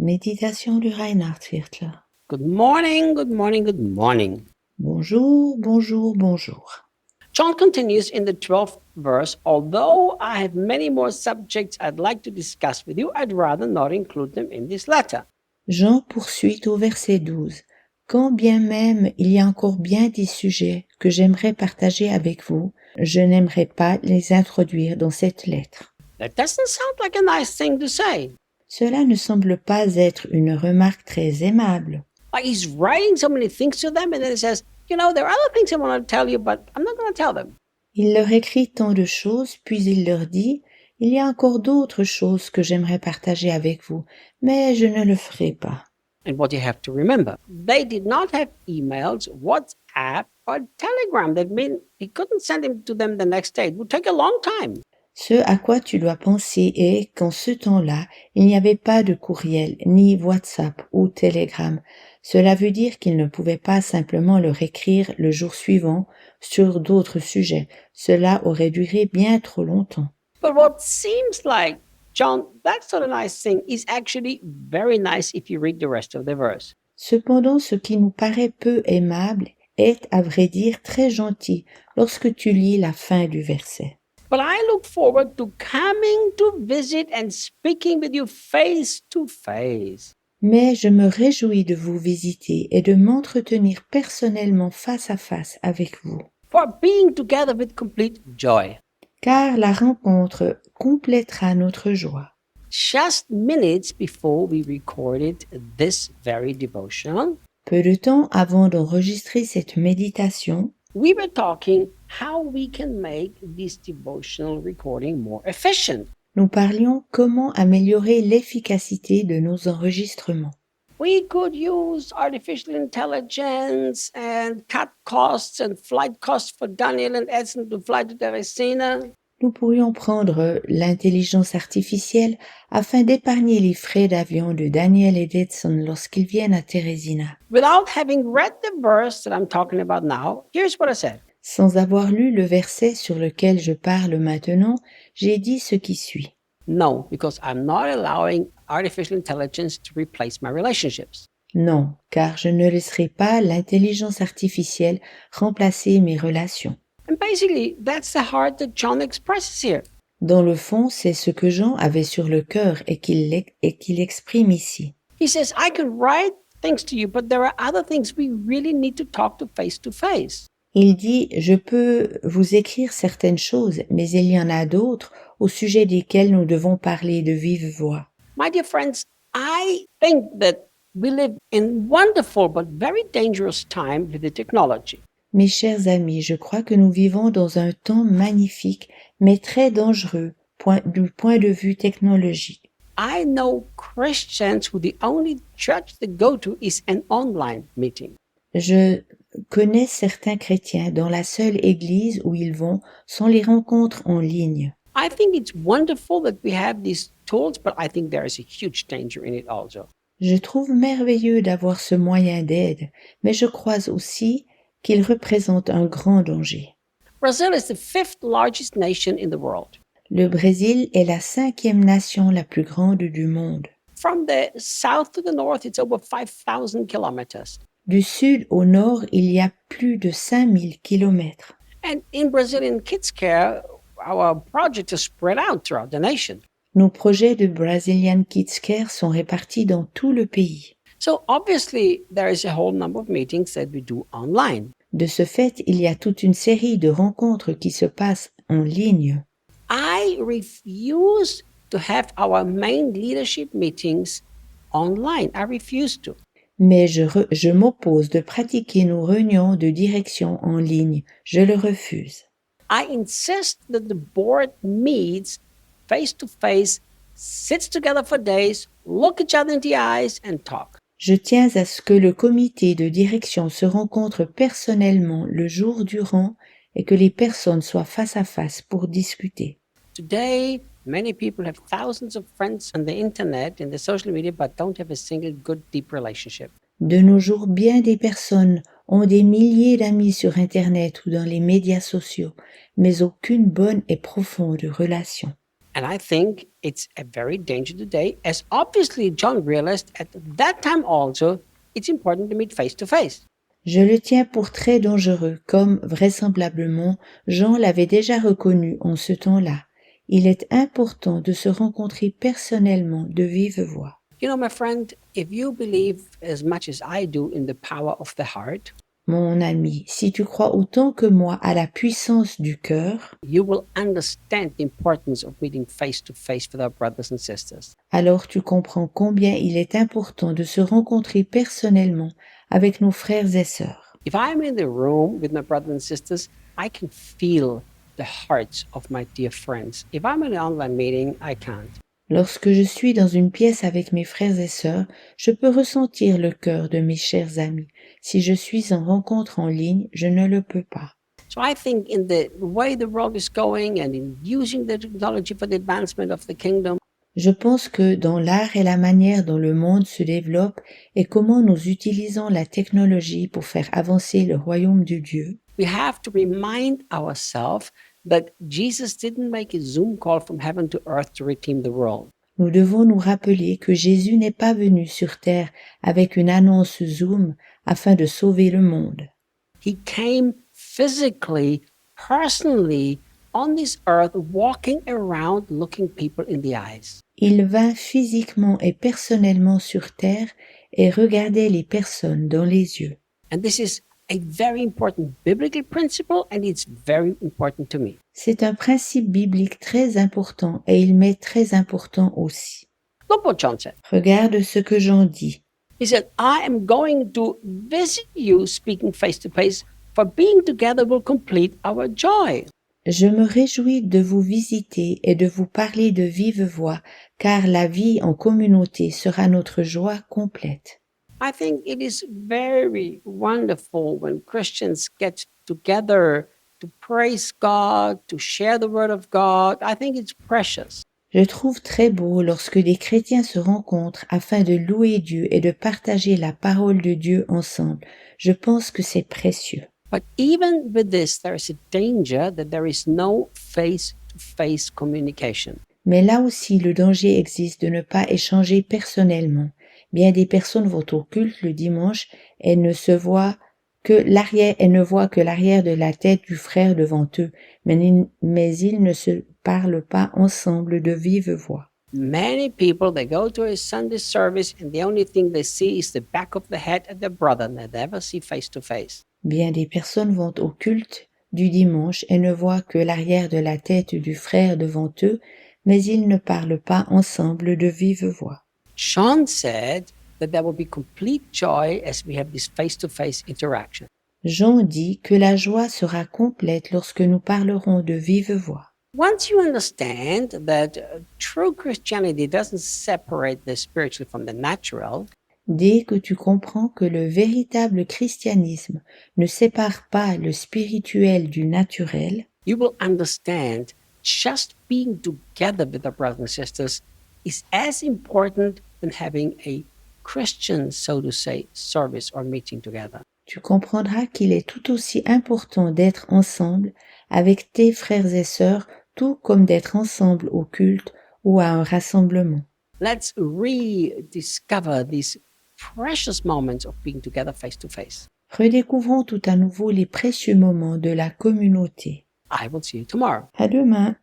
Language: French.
Méditation du Reinhard Viertler. Good morning, good morning, good morning. Bonjour, bonjour, bonjour. John continues in the 12th verse. Although I have many more subjects I'd like to discuss with you, I'd rather not include them in this letter. Jean poursuit au verset 12. Quand bien même il y a encore bien des sujets que j'aimerais partager avec vous, je n'aimerais pas les introduire dans cette lettre. That doesn't sound like a nice thing to say. Cela ne semble pas être une remarque très aimable. Like he's writing so many things to them, and then he says, there are other things I want to tell you, but I'm not going to tell them. Il leur écrit tant de choses, puis il leur dit, il y a encore d'autres choses que j'aimerais partager avec vous, mais je ne le ferai pas. And what you have to remember, they did not have emails, WhatsApp, or Telegram. That means he couldn't send him to them the next day. It would take a long time. Ce à quoi tu dois penser est qu'en ce temps-là, il n'y avait pas de courriel, ni WhatsApp ou Telegram. Cela veut dire qu'il ne pouvait pas simplement leur écrire le jour suivant sur d'autres sujets. Cela aurait duré bien trop longtemps. But what seems like, John, that's not a nice thing, is actually very nice if you read the rest of the verse. Cependant, ce qui nous paraît peu aimable est, à vrai dire, très gentil lorsque tu lis la fin du verset. But I look forward to coming to visit and speaking with you face to face. Mais je me réjouis de vous visiter et de m'entretenir personnellement face à face avec vous. For being together with complete joy. Car la rencontre complétera notre joie. Just minutes before we recorded this very devotional, Peu de temps avant d'enregistrer cette méditation, we were talking how we can make this devotional recording more efficient. nous parlions comment améliorer l'efficacité de nos enregistrements. We could use artificial intelligence and cut costs and flight costs for Daniel and Edson to fly to Teresina. Nous pourrions prendre l'intelligence artificielle afin d'épargner les frais d'avion de Daniel et d'Edson lorsqu'ils viennent à Teresina. Without having read the verse that I'm talking about now, here's what I said. Sans avoir lu le verset sur lequel je parle maintenant, j'ai dit ce qui suit. No, because I'm not allowing artificial intelligence to replace my relationships. Non, car je ne laisserai pas l'intelligence artificielle remplacer mes relations. And basically, that's the heart that John expresses here. Dans le fond, c'est ce que Jean avait sur le cœur et qu'il exprime ici. He says, I can write things to you, but there are other things we really need to talk to face. Il dit, je peux vous écrire certaines choses, mais il y en a d'autres au sujet desquelles nous devons parler de vive voix. My dear friends, I think that we live in wonderful but very dangerous time with the technology. Mes chers amis, je crois que nous vivons dans un temps magnifique, mais très dangereux du point de vue technologique. I know Christians who the only church they go to is an online meeting. Je connais certains chrétiens dont la seule église où ils vont sont les rencontres en ligne. I think it's wonderful that we have these tools, but I think there is a huge danger in it also. Je trouve merveilleux d'avoir ce moyen d'aide, mais je crois aussi qu'il représente un grand danger. Brazil is the 5th largest nation in the world. Le Brésil est la 5e nation la plus grande du monde. From the south to the north, it's over 5,000 kilometers. Du sud au nord, il y a plus de 5000 kilomètres. And in Brazilian Kids Care, our project is spread out throughout the nation. Nos projets de Brazilian Kids Care sont répartis dans tout le pays. So obviously, there is a whole number of meetings that we do online. De ce fait, il y a toute une série de rencontres qui se passent en ligne. I refuse to have our main leadership meetings online. I refuse to. Mais je m'oppose de pratiquer nos réunions de direction en ligne. Je le refuse. I insist that the board meets face to face, sits together for days, look each other in the eyes and talk. Je tiens à ce que le comité de direction se rencontre personnellement le jour durant et que les personnes soient face à face pour discuter. Today, many people have thousands of friends on the internet and the social media but don't have a single good deep relationship. De nos jours, bien des personnes ont des milliers d'amis sur Internet ou dans les médias sociaux, mais aucune bonne et profonde relation. And I think it's a very dangerous today, as obviously John realized at that time also, it's important to meet face to face. Je le tiens pour très dangereux, comme vraisemblablement Jean l'avait déjà reconnu en ce temps-là. Il est important de se rencontrer personnellement de vive voix. You know, my friend, if you believe as much as I do in the power of the heart, Mon ami, si tu crois autant que moi à la puissance du cœur, you will understand the importance of meeting face to face with our brothers and sisters. alors tu comprends combien il est important de se rencontrer personnellement avec nos frères et sœurs. If I'm in the room with my brothers and sisters, I can feel the hearts of my dear friends. If I'm in an online meeting, I can't. Lorsque je suis dans une pièce avec mes frères et sœurs, je peux ressentir le cœur de mes chers amis. Si je suis en rencontre en ligne, je ne le peux pas. So I think in the way the world is going and in using the technology for the advancement of the kingdom, Je pense que dans l'art et la manière dont le monde se développe et comment nous utilisons la technologie pour faire avancer le royaume de Dieu, we have to remind ourselves that Jesus didn't make a Zoom call from heaven to earth to redeem the world. nous devons nous rappeler que Jésus n'est pas venu sur terre avec une annonce Zoom afin de sauver le monde. He came physically, personally on this earth, walking around, looking people in the eyes. Il vint physiquement et personnellement sur terre et regardait les personnes dans les yeux. And this is a very important biblical principle, and it's very important to me. C'est un principe biblique très important et il m'est très important aussi. Look what John said. Regarde ce que Jean dit. He said, I am going to visit you, speaking face to face, for being together will complete our joy. Je me réjouis de vous visiter et de vous parler de vive voix, car la vie en communauté sera notre joie complète. I think it is very wonderful when Christians get together to praise God, to share the word of God. I think it's precious. Je trouve très beau lorsque des chrétiens se rencontrent afin de louer Dieu et de partager la parole de Dieu ensemble. Je pense que c'est précieux. But even with this, there is a danger that there is no face-to-face communication. Mais là aussi, le danger existe de ne pas échanger personnellement. Bien des personnes vont au culte le dimanche et ne voient que l'arrière de la tête du frère devant eux, mais ils ne se parlent pas ensemble de vive voix. Many people, they go to a Sunday service and the only thing they see is the back of the head of their brother, and they never see face-to-face. Bien des personnes vont au culte du dimanche et ne voient que l'arrière de la tête du frère devant eux, mais ils ne parlent pas ensemble de vive voix. John said that there will be complete joy as we have this face-to-face interaction. Jean dit que la joie sera complète lorsque nous parlerons de vive voix. Once you understand that true Christianity doesn't separate the spiritual from the natural, Dès que tu comprends que le véritable christianisme ne sépare pas le spirituel du naturel, you will understand just being together with our brothers and sisters is as important than having a Christian, so to say, service or meeting together. tu comprendras qu'il est tout aussi important d'être ensemble avec tes frères et sœurs, tout comme d'être ensemble au culte ou à un rassemblement. Let's rediscover these precious moments of being together face to face. Redécouvrons tout à nouveau les précieux moments de la communauté. I will see you tomorrow. À demain.